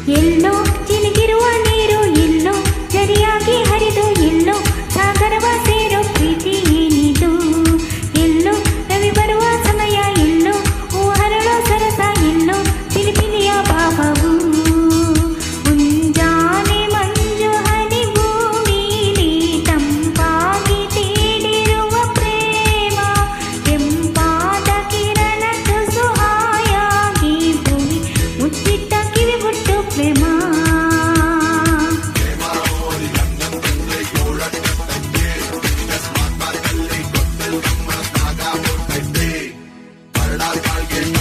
ಎಲ್ಲೋ ಚಿಲುಕಿರುವ ನೀರು, ಎಲ್ಲೋ ಜರಿಯಾಗಿ ಹರಿದು, ಎಲ್ಲೋ ಸಾಗರವ ಸೇರೋ ಪ್ರೀತಿ ಏನಿದು. ಎಲ್ಲೋ ರವಿ ಬರುವ ಸಮಯ, ಎಲ್ಲೋ ಹೂ ಹರಳೋ ಸರಸ, ಎಲ್ಲೋ ಪಿಲಿಪಿಲಿಯ ಭಾವವು. ಮುಂಜಾನೆ ಮಂಜು ಹನಿ ಭೂಮಿಲಿ ತಂಪಾಗಿ ತೇಡಿರುವ ಪ್ರೇಮ, ಕೆಂಪಾದ ಕಿರಣ ತುಸು ಹಾಯಾಗಿ ಭೂಮಿ ಮುಚ್ಚಿಟ್ಟ ಕಿವಿ ಮುಟ್ಟು ಪ್ರೇಮ. Para